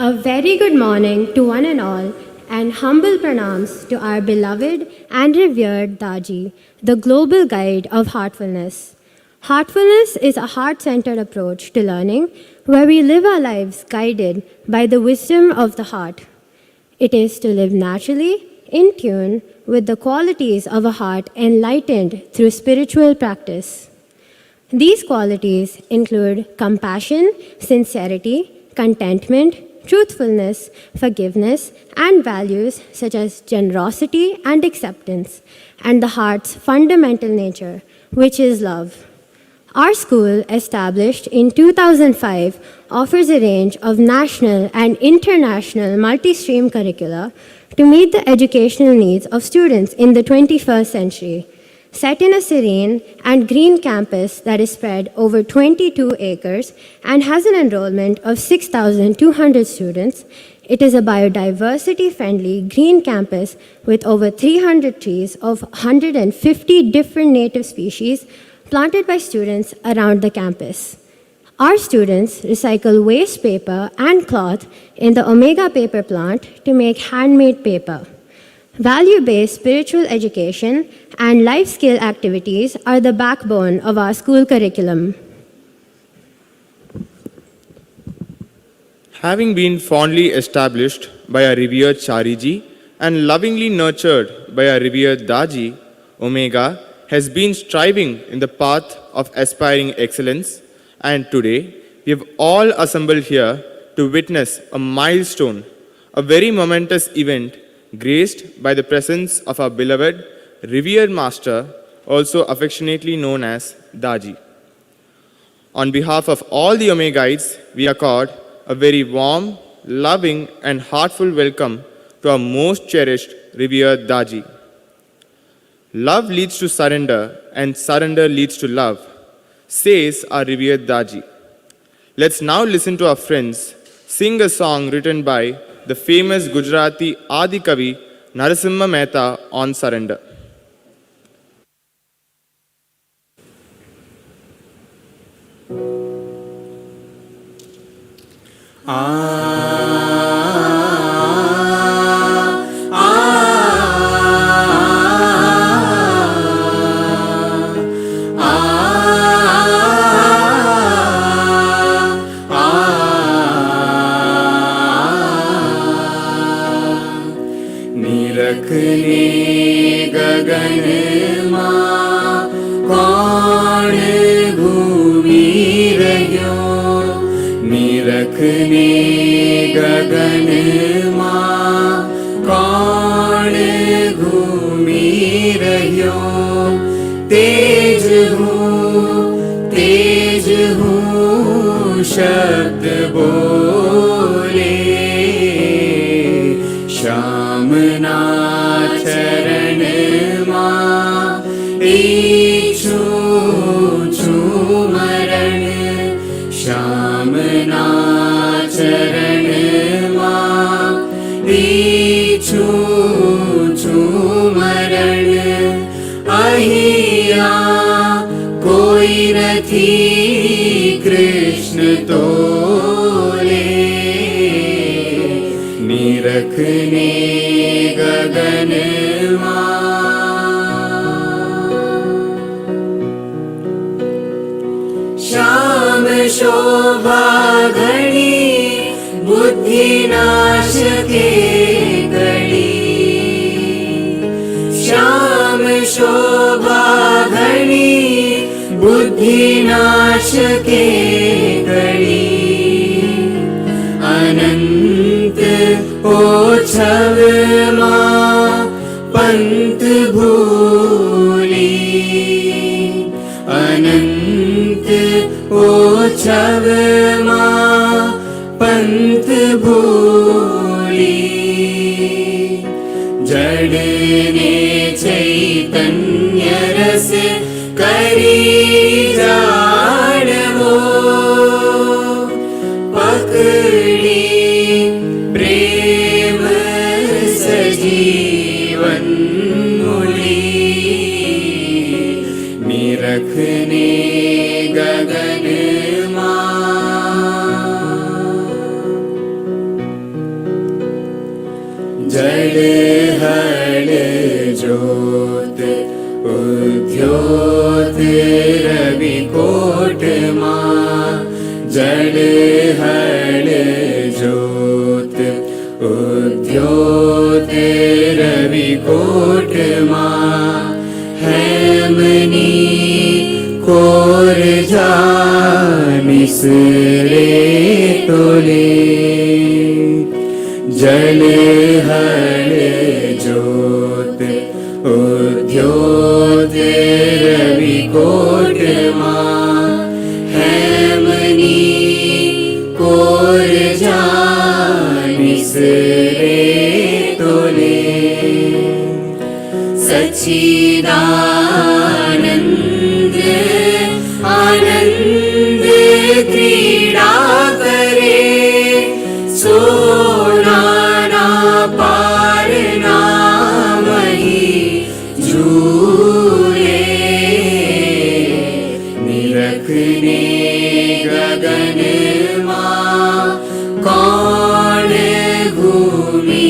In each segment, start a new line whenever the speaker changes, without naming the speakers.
A very good morning to one and all, and humble pranams to our beloved and revered Daji, the global guide of heartfulness. Heartfulness is a heart-centered approach to learning where we live our lives guided by the wisdom of the heart. It is to live naturally, in tune with the qualities of a heart enlightened through spiritual practice. These qualities include compassion, sincerity, contentment, truthfulness, forgiveness, and values such as generosity and acceptance, and the heart's fundamental nature, which is love. Our school, established in 2005, offers a range of national and international multi-stream curricula to meet the educational needs of students in the 21st century. Set in a serene and green campus that is spread over 22 acres and has an enrollment of 6,200 students, it is a biodiversity-friendly green campus with over 300 trees of 150 different native species planted by students around the campus. Our students recycle waste paper and cloth in the Omega paper plant to make handmade paper. Value-based spiritual education and life skill activities are the backbone of our school curriculum.
Having been fondly established by our revered Chariji and lovingly nurtured by our revered Daji, Omega has been striving in the path of aspiring excellence, and today we have all assembled here to witness a milestone, a very momentous event graced by the presence of our beloved, revered master, also affectionately known as Daji. On behalf of all the Omegites, we accord a very warm, loving, and heartful welcome to our most cherished, revered Daji. Love leads to surrender, and surrender leads to love, says our revered Daji. Let's now listen to our friends sing a song written by the famous Gujarati Adi Kavi Narasimha Mehta on surrender.
शब्द बोले श्याम ना चरण मां issue चुमरण Shyam ना चरण मां issue चुमरण अहिया कोई नथी कृष्ण तोले निरखने गगन श्याम शोभा घड़ी बुद्धि नाश के घड़ी श्याम शोभा घड़ी बुद्धि नाश के घड़ी अनंत ओछव मां पंत भूली अनंत ओछव मां पंत भूली जड़ ने चैतन्य रस करी जाड़वो पकड़ी प्रेम सजीवन मूली निरखने गगन मां जल हल ज्योत उद्योत रवि कोट माँ जल हल ज्योत उद्योत रवि कोट माँ हेमनी कोर जा मिसरे तोले जल हल ज्योत उद्योत रवि कोट माँ हेमनी कोर जा मिसरे तोले सच्चिदानंद आनंद क्रीड़ा करे सोना ना पार ना वही झूले निरखने गगन माँ कौन घूमी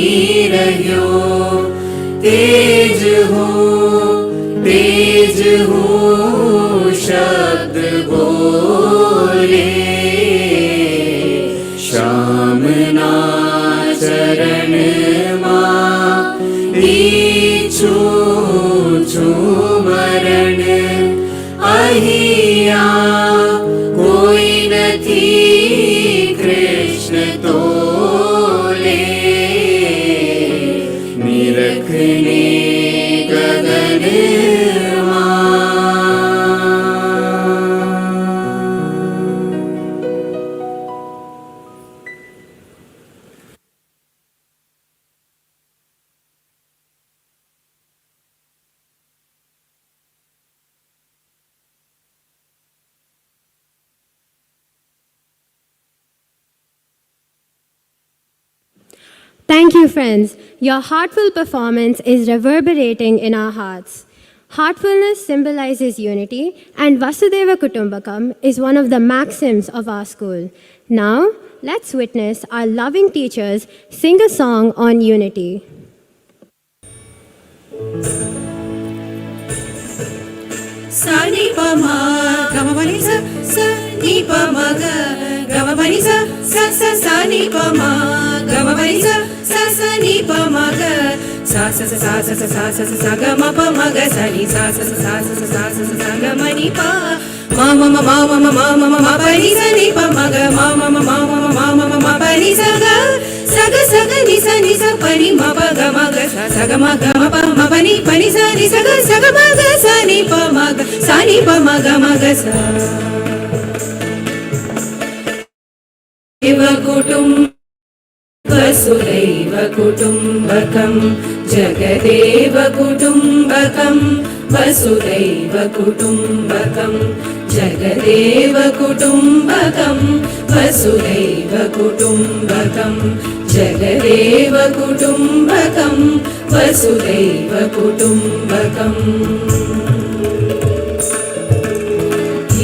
रह्यो तेज हो शब्द बोले श्याम ना चरण माँ इच्छू मरण अहिया कोई नथी कृष्ण तोले निरखने गगन
Thank you, friends. Your heartful performance is reverberating in our hearts. Heartfulness symbolizes unity, and Vasudeva Kutumbakam is one of the maxims of our school. Now, let's witness our loving teachers sing a song on unity.
Sa ni pa ma ga ma pa ni sa ni pa ma ga ma pa ni sa ni pa ma ga ma pa ni sa ni pa ma ga sa ga ma pa ma ga sa ni sa ga ma ni pa ma pa ni sa ni pa ma ga ma pa ni sa ga ni sa pa ni ma pa ga sa ga ma pa pa ni sa ni sa ga ma ga sa ni pa ma ga sa Eva kutum Vasudeva kutumbakam Jagadeva kutumbakam Vasudeva kutumbakam Jagadeva kutumbakam Vasudeva kutumbakam Jagadeva kutumbakam Vasudeva kutumbakam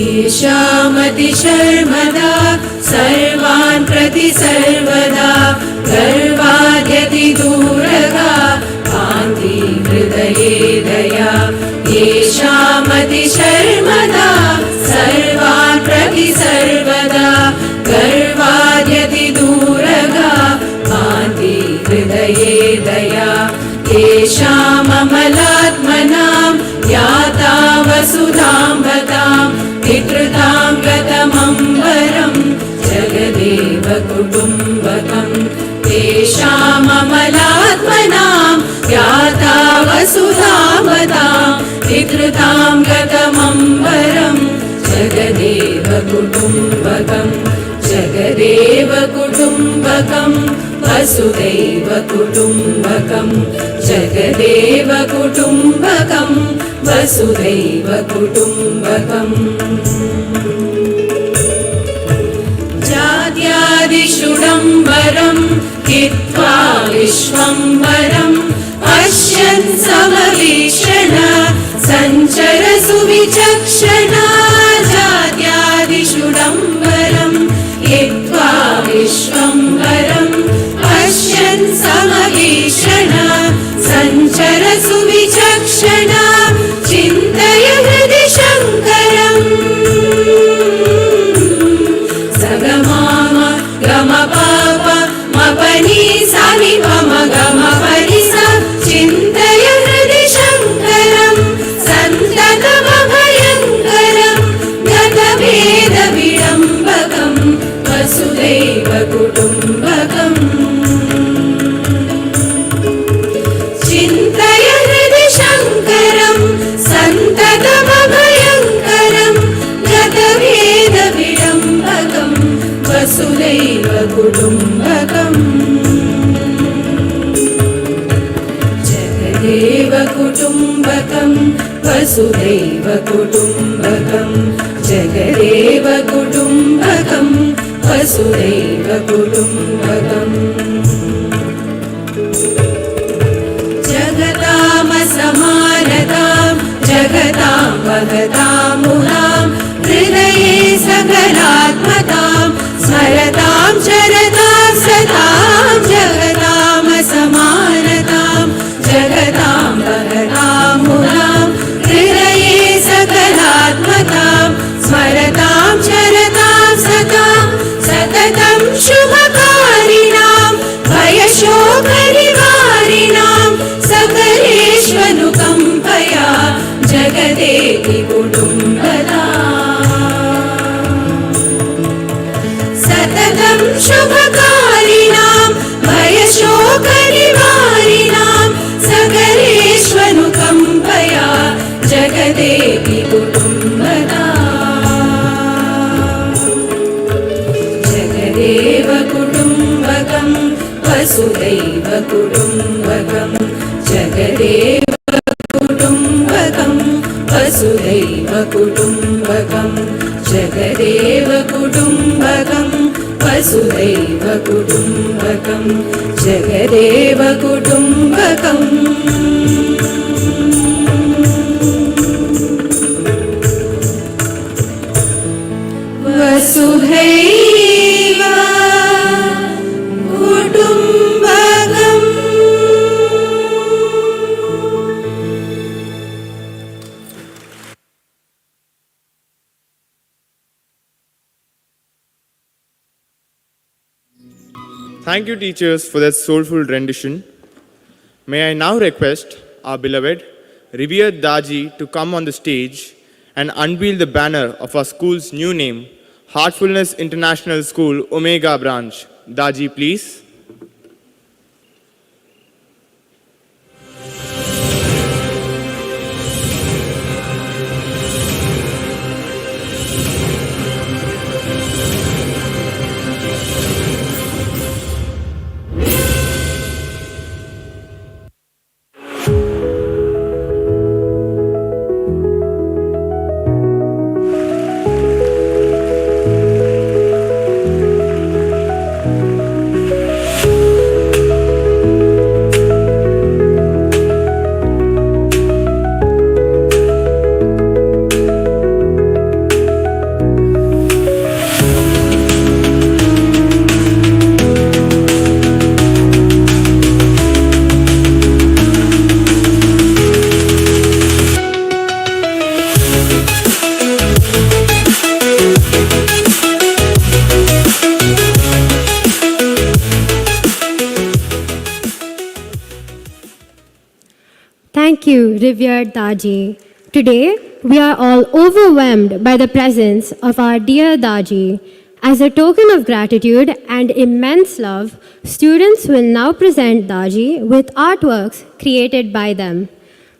ईशामति शर्मदा सर्वान् प्रति सर्वदा गर्वाद्यति दूरगा कान्ति हृदये दया ईशामति शर्मदा सर्वान् प्रति सर्वदा गर्वाद्यति दूरगा कान्ति हृदये दया येषाममलात्मनां याता वसुधाम्बतां विकृतां गतमम्बरं जगदेव कुटुम्बकं तेषाममलात्मनां याता वसुधाम्बतां विकृतां गतमम्बरं जगदेव कुटुम्बकं जगदेव कुटुम्बकं वसुदैव कुटुम्बकं जगदेव कुटुम्बकं वसुदैव कुटुम्बकम् जात्यादिषुडम्बरं हित्वा विश्वम्बरं पश्यन् समवीक्षण सञ्चरसु विचक्षणा जात्यादिषुडम्बरं हित्वा विश्वम्बरं पश्यन् समवीक्षण gama papa mapani sani pama gama parisa chintaya hridi shankaram santatamabhayankaram gata veda vidambakam vasudaiva kutumbakam chintaya hridi shankaram santatamabhayankaram gata veda vidambakam vasudaiva kutumbakam jagadeva kutumbakam vasudaiva kutumbakam jagadeva kutumbakam vasudaiva kutumbakam jagatam samanatam jagatam vagatam mulam hridaye sakalatmatam smaratam charatam satam jagatam samanatam jagatam vagatam mulam hridaye sakalatmatam smaratam charatam satam satatam shubhakarinam भयशोकनिवारिणां सकलेष्वनुकम्पया जगदेति कुटुम्बदा सततं शुभकारिणां भयशोकनिवारिणां सकलेष्वनुकम्पया जगदेति कुटुम्बदा जगदेव कुटुम्बकं वसुदैव कुटुम्बकं जगदेव कुटुम्बकं वसुदैव कुटुम्बकं जगदेव कुटुम्बकं वसुदैव कुटुम्बकं जगदेव कुटुम्बकम् वसुधैव कुटुम्बकम्
Thank you, teachers, for that soulful rendition. May I now request our beloved, revered Daji, to come on the stage and unveil the banner of our school's new name, Heartfulness International School, Omega Branch. Daji, please.
Thank you, revered Daji. Today, we are all overwhelmed by the presence of our dear Daji. As a token of gratitude and immense love, students will now present Daji with artworks created by them.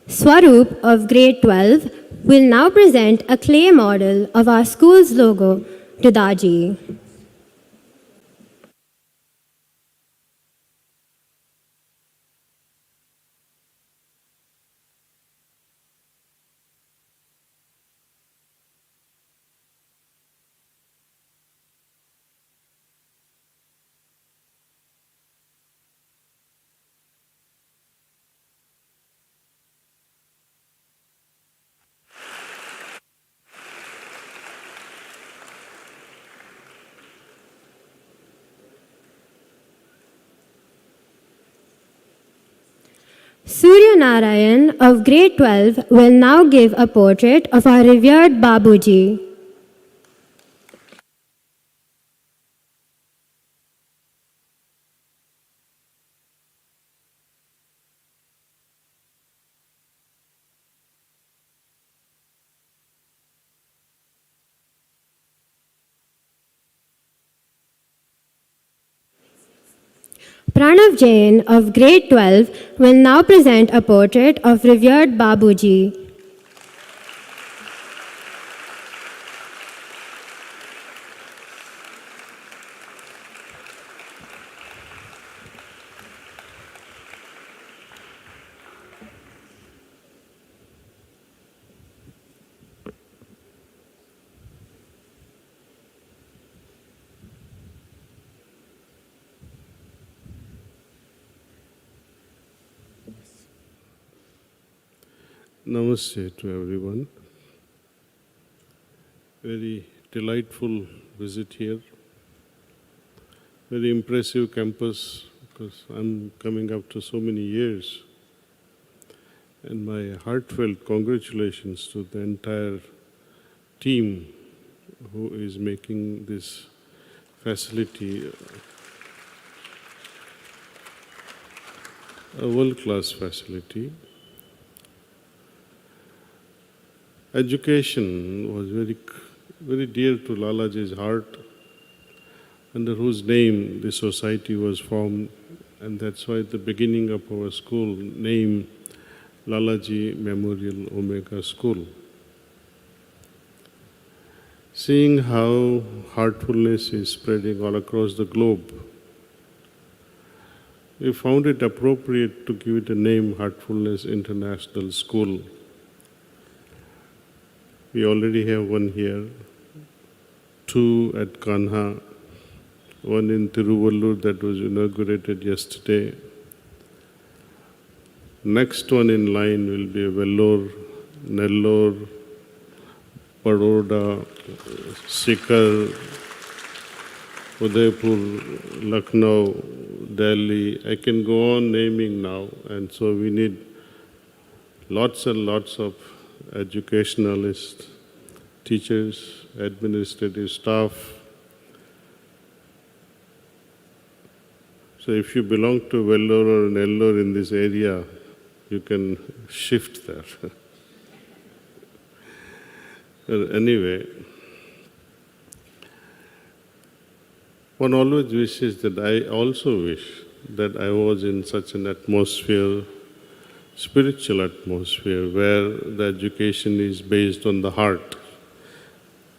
Swaroop of grade 12 will now present a clay model of our school's logo to Daji. Surya Narayan of grade 12 will now give a portrait of our revered Babuji. Pranav Jain of grade 12 will now present a portrait of revered Babuji.
Namaste to everyone. Very delightful visit here. Very impressive campus because I'm coming after so many years. And my heartfelt congratulations to the entire team who is making this facility a world-class facility. Education was very dear to Lalaji's heart, under whose name the society was formed, and that's why at the beginning of our school name Lalaji Memorial Omega School. Seeing how heartfulness is spreading all across the globe, we found it appropriate to give it a name, Heartfulness International School. We already have one here, two at Kanha, one in Tiruvallur that was inaugurated yesterday. Next one in line will be Vellore, Nellore, Baroda, Sikar, Udaipur, Lucknow, Delhi. I can go on naming now, and so we need lots and lots of educationalists, teachers, administrative staff. So if you belong to Vellore or Nellore in this area, you can shift there. But anyway, one always wishes that I also wish that I was in such an atmosphere, spiritual atmosphere, where the education is based on the heart,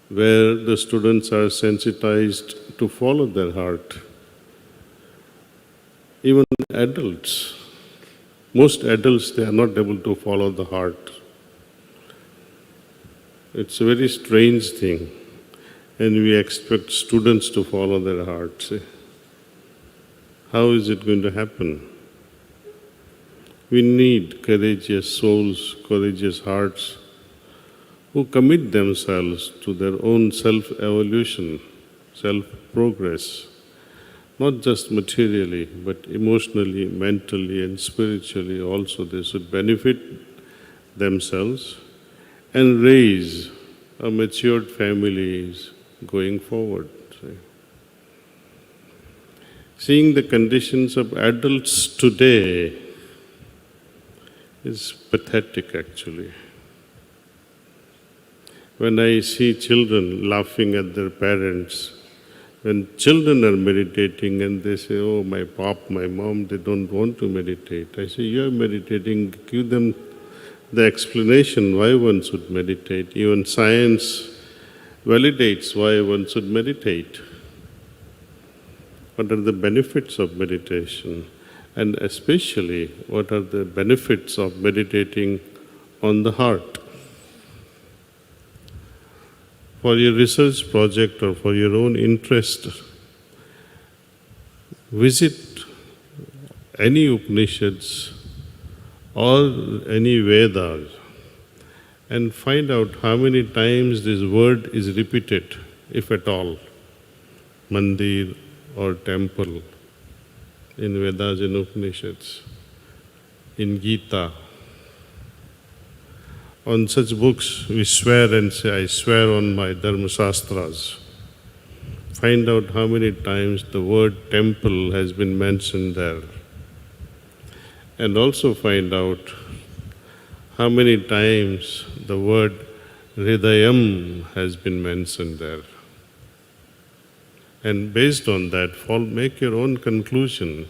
where the students are sensitized to follow their heart. Even adults, most adults, they are not able to follow the heart. It's a very strange thing, and we expect students to follow their hearts. How is it going to happen? We need courageous souls, courageous hearts who commit themselves to their own self-evolution, self-progress, not just materially, but emotionally, mentally, and spiritually also. They should benefit themselves and raise a matured families going forward. Seeing the conditions of adults today is pathetic, actually. When I see children laughing at their parents, when children are meditating and they say, oh, my pop, my mom, they don't want to meditate. I say, you're meditating, give them the explanation why one should meditate. Even science validates why one should meditate. What are the benefits of meditation? And especially, what are the benefits of meditating on the heart? For your research project or for your own interest, visit any Upanishads or any Vedas and find out how many times this word is repeated, if at all, mandir or temple, in Vedas and Upanishads, in Gita. On such books, we swear and say, I swear on my Dharma Shastras. Find out how many times the word temple has been mentioned there. And also find out how many times the word Hridayam has been mentioned there. And based on that, make your own conclusion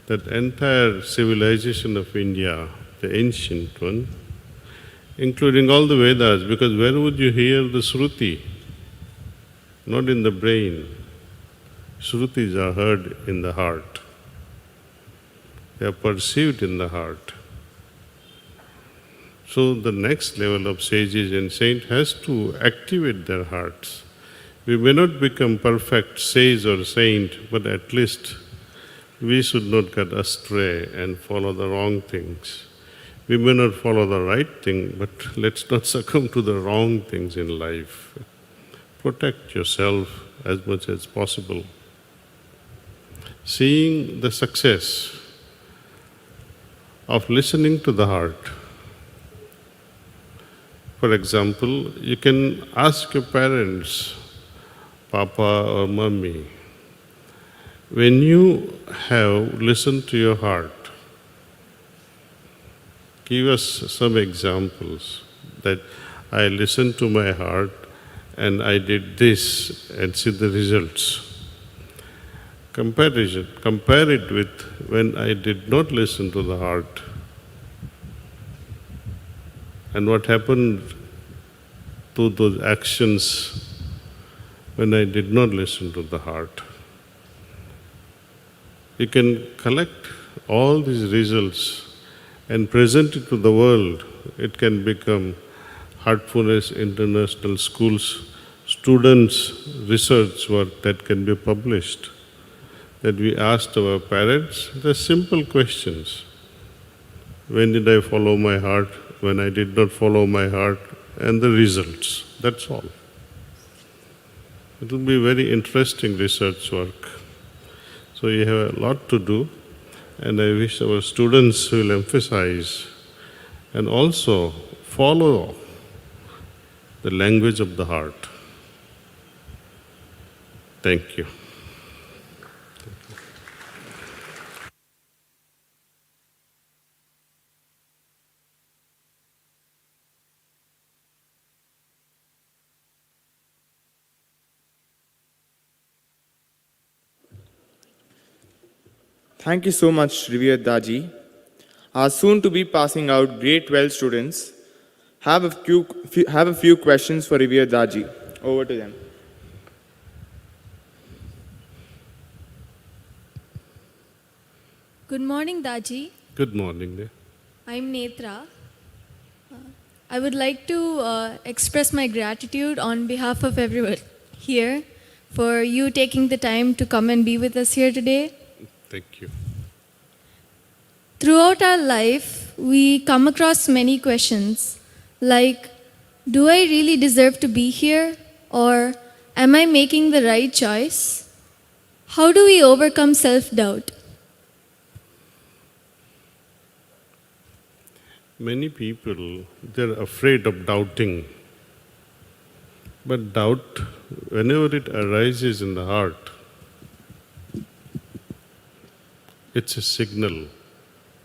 that entire civilization of India, the ancient one, including all the Vedas, because where would you hear the Shruti? Not in the brain. Shrutis are heard in the heart. They are perceived in the heart. So the next level of sages and saints has to activate their hearts. We may not become perfect sage or saint, but at least we should not get astray and follow the wrong things. We may not follow the right thing, but let's not succumb to the wrong things in life. Protect yourself as much as possible. Seeing the success of listening to the heart. For example, you can ask your parents, Papa or Mummy, when you have listened to your heart, give us some examples that I listened to my heart and I did this and see the results. Compare it with when I did not listen to the heart and what happened to those actions when I did not listen to the heart. You can collect all these results and present it to the world. It can become Heartfulness International School's students' research work that can be published. That we asked our parents the simple questions. When did I follow my heart? When I did not follow my heart? And the results. That's all. It will be very interesting research work. So you have a lot to do, and I wish our students will emphasize and also follow the language of the heart. Thank you.
Thank you so much, revered Daji. Our soon-to-be passing out grade 12 students have a few questions for revered Daji. Over to them.
Good morning, Daji.
Good morning. Dear.
I'm Netra. I would like to express my gratitude on behalf of everyone here for you taking the time to come and be with us here today.
Thank you.
Throughout our life, we come across many questions like, do I really deserve to be here? Or am I making the right choice? How do we overcome self-doubt?
Many people, they're afraid of doubting. But doubt, whenever it arises in the heart, it's a signal,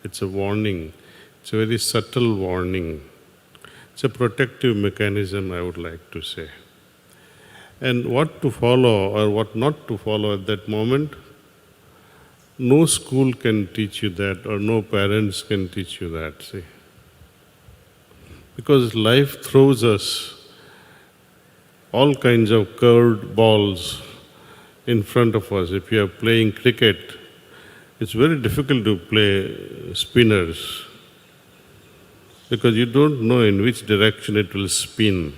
it's a warning, it's a very subtle warning. It's a protective mechanism, I would like to say. And what to follow or what not to follow at that moment, no school can teach you that or no parents can teach you that, see. Because life throws us all kinds of curved balls in front of us. If you are playing cricket, it's very difficult to play spinners because you don't know in which direction it will spin.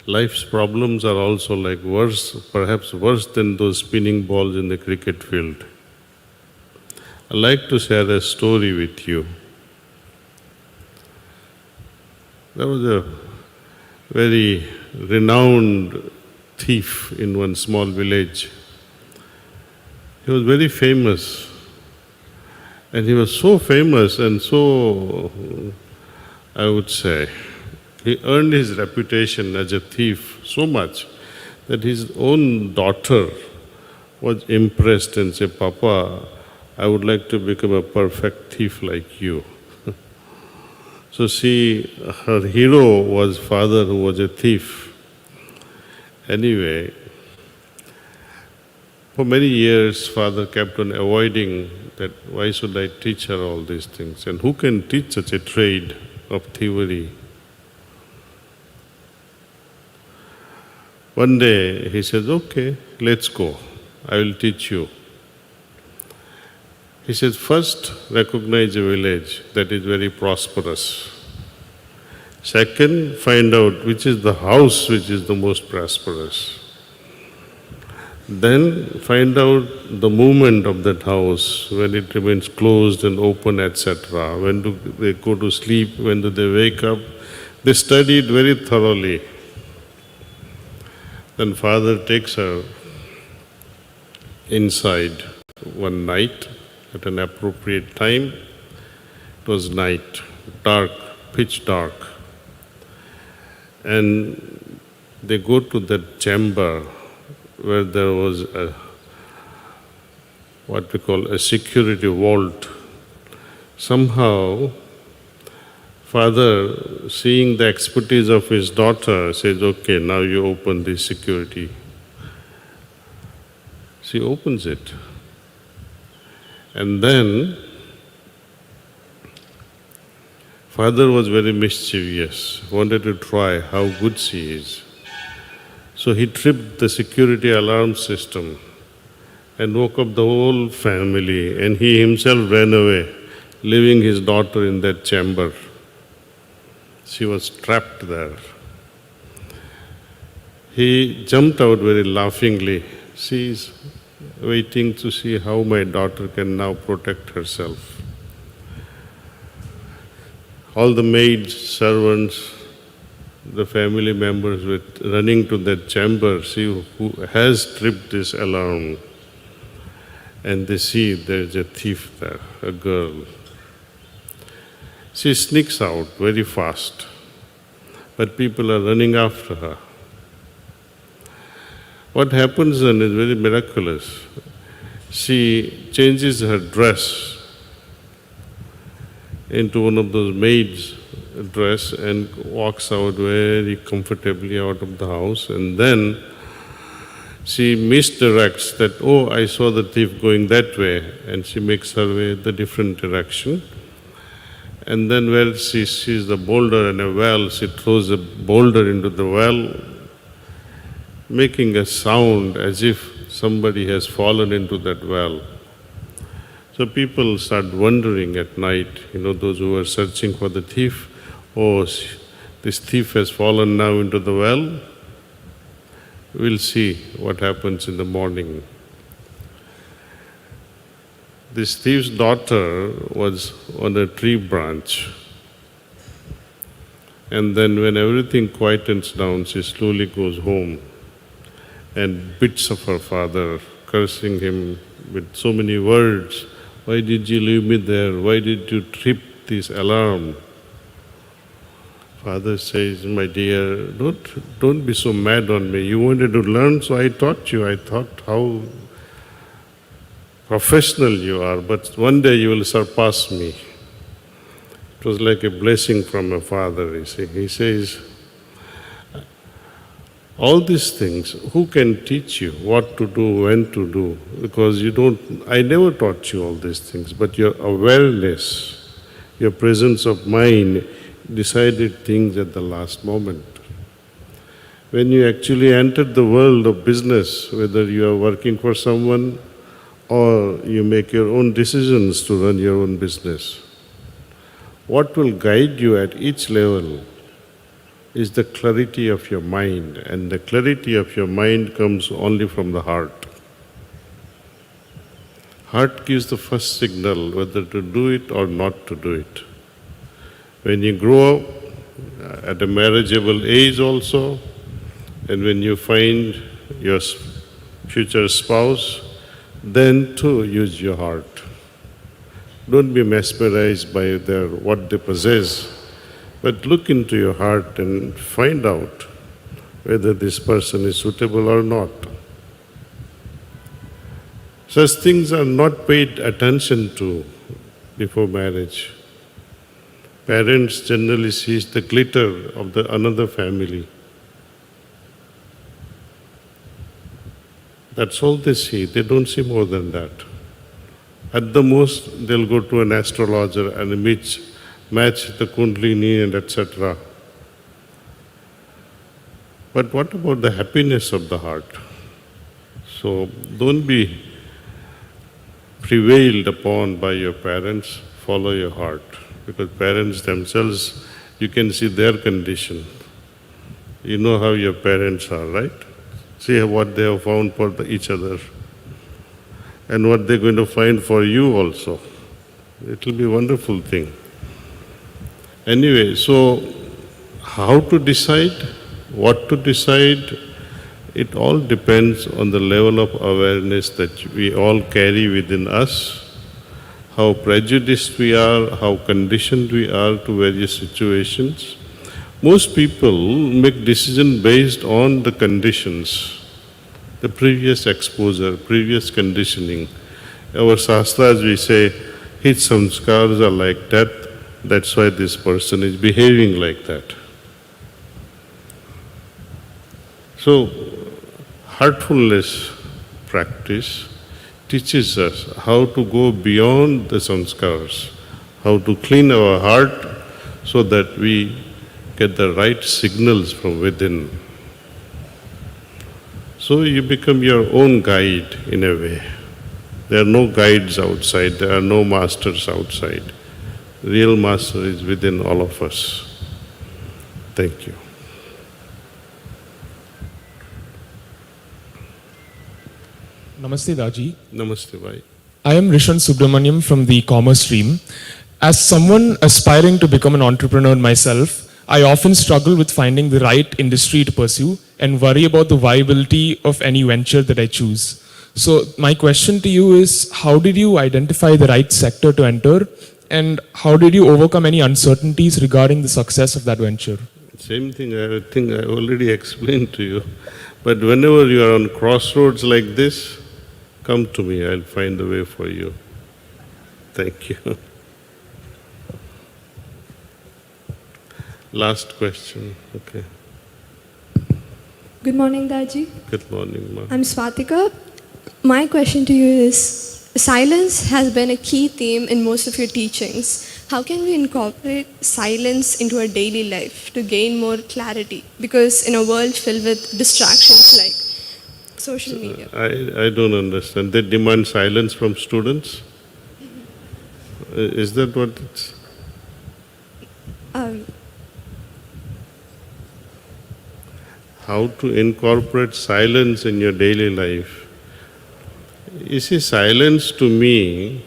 Life's problems are also like worse, perhaps worse than those spinning balls in the cricket field. I'd like to share a story with you. There was a very renowned thief in one small village. He was very famous. And he was so famous and so, I would say, he earned his reputation as a thief so much that his own daughter was impressed and said, Papa, I would like to become a perfect thief like you. So her hero was father who was a thief. Anyway, For many years, father kept on avoiding that, why should I teach her all these things? And who can teach such a trade of thievery? One day he says, okay, let's go. I will teach you. He says, first recognize a village that is very prosperous. Second, find out which is the house which is the most prosperous. Then find out the movement of that house, when it remains closed and open, etc. When do they go to sleep, when do they wake up. They study it very thoroughly. Then father takes her inside one night at an appropriate time. It was night, dark, pitch dark. And they go to that chamber where there was what we call a security vault. Somehow, father, seeing the expertise of his daughter, says, okay, now you open this security. She opens it. And then, father was very mischievous, wanted to try how good she is. So he tripped the security alarm system and woke up the whole family, and he himself ran away, leaving his daughter in that chamber. She was trapped there. He jumped out very laughingly. She is waiting to see how my daughter can now protect herself. All the maids, servants, the family members were running to that chamber, see who has tripped this alarm. And they see there's a thief there, a girl. She sneaks out very fast, but people are running after her. What happens then is very miraculous. She changes her dress into one of those maids' dress and walks out very comfortably out of the house, and then she misdirects that, oh, I saw the thief going that way, and she makes her way the different direction. And then where she sees the boulder and a well, she throws a boulder into the well, making a sound as if somebody has fallen into that well. So people start wondering at night, those who are searching for the thief, oh, this thief has fallen now into the well. We'll see what happens in the morning. This thief's daughter was on a tree branch. And then when everything quietens down, she slowly goes home and beats of her father, cursing him with so many words. Why did you leave me there? Why did you trip this alarm? Father says, my dear, don't be so mad on me. You wanted to learn, so I taught you. I thought how professional you are, but one day you will surpass me. It was like a blessing from a father, you see. He says, all these things, who can teach you what to do, when to do? Because I never taught you all these things, but your awareness, your presence of mind decided things at the last moment. When you actually entered the world of business, whether you are working for someone or you make your own decisions to run your own business, what will guide you at each level is the clarity of your mind, and the clarity of your mind comes only from the heart. Heart gives the first signal whether to do it or not to do it. When you grow up at a marriageable age also, and when you find your future spouse, then too use your heart. Don't be mesmerized by what they possess, but look into your heart and find out whether this person is suitable or not. Such things are not paid attention to before marriage. Parents generally sees the glitter of another family. That's all they see. They don't see more than that. At the most, they'll go to an astrologer and match the kundalini and etc. But what about the happiness of the heart? So don't be prevailed upon by your parents, follow your heart. Because parents themselves, you can see their condition. You know how your parents are, right? See what they have found for each other and what they're going to find for you also. It will be a wonderful thing. Anyway, so how to decide, what to decide, it all depends on the level of awareness that we all carry within us, how prejudiced we are, how conditioned we are to various situations. Most people make decisions based on the conditions, the previous exposure, previous conditioning. Our Shastras, we say, his samskars are like that, that's why this person is behaving like that. So, heartfulness practice teaches us how to go beyond the samskars, how to clean our heart so that we get the right signals from within. So you become your own guide in a way. There are no guides outside, there are no masters outside. The real master is within all of us. Thank you.
Namaste, Daji.
Namaste, bhai.
I am Rishan Subramaniam from the commerce stream. As someone aspiring to become an entrepreneur myself, I often struggle with finding the right industry to pursue and worry about the viability of any venture that I choose. So my question to you is, how did you identify the right sector to enter, and how did you overcome any uncertainties regarding the success of that venture?
Same thing I think I already explained to you. But whenever you are on crossroads like this, come to me, I'll find a way for you. Thank you. Last question, okay.
Good morning, Daji.
Good morning, ma.
I'm Swatika. My question to you is, silence has been a key theme in most of your teachings. How can we incorporate silence into our daily life to gain more clarity? Because in a world filled with distractions like social media.
I don't understand. They demand silence from students? Is that what it's... How to incorporate silence in your daily life? You see, silence to me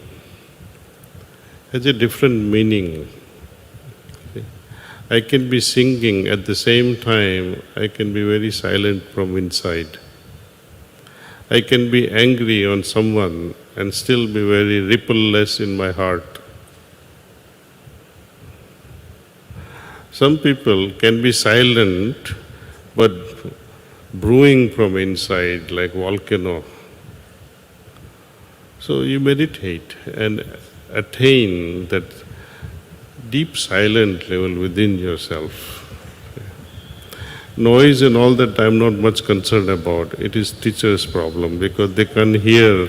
has a different meaning. I can be singing at the same time, I can be very silent from inside. I can be angry on someone and still be very rippleless in my heart. Some people can be silent but brewing from inside like volcano. So you meditate and attain that deep silent level within yourself. Noise and all that I'm not much concerned about. It is teacher's problem because they can't hear.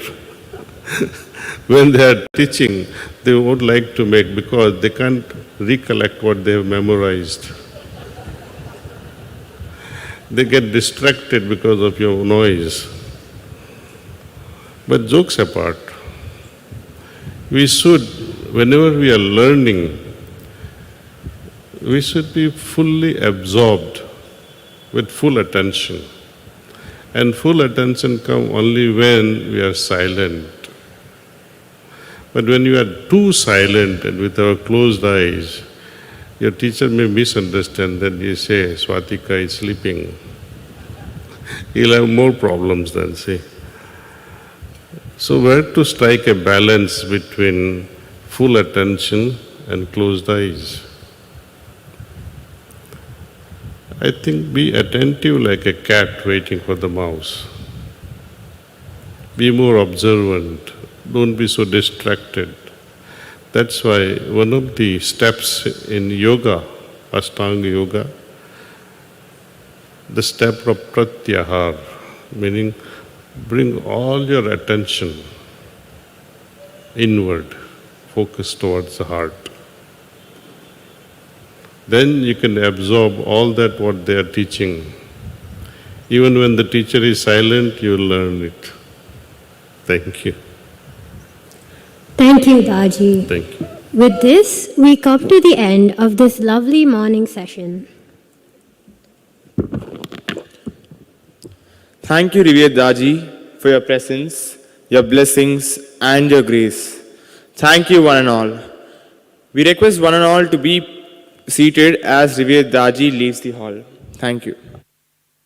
When they are teaching, they would like to make because they can't recollect what they have memorized. They get distracted because of your noise. But jokes apart, we should, whenever we are learning, we should be fully absorbed with full attention. And full attention comes only when we are silent. But when you are too silent and with our closed eyes, your teacher may misunderstand that you say, Swatika is sleeping. He'll have more problems than say. So where to strike a balance between full attention and closed eyes? I think be attentive like a cat waiting for the mouse. Be more observant. Don't be so distracted. That's why one of the steps in yoga, Ashtanga yoga, the step of pratyahar, meaning bring all your attention inward, focus towards the heart. Then you can absorb all that what they are teaching. Even when the teacher is silent, you will learn it. Thank you.
Thank you, Daji.
Thank you.
With this, we come to the end of this lovely morning session.
Thank you, revered Daji, for your presence, your blessings, and your grace. Thank you, one and all. We request one and all to be seated as revered Daji leaves the hall. Thank you.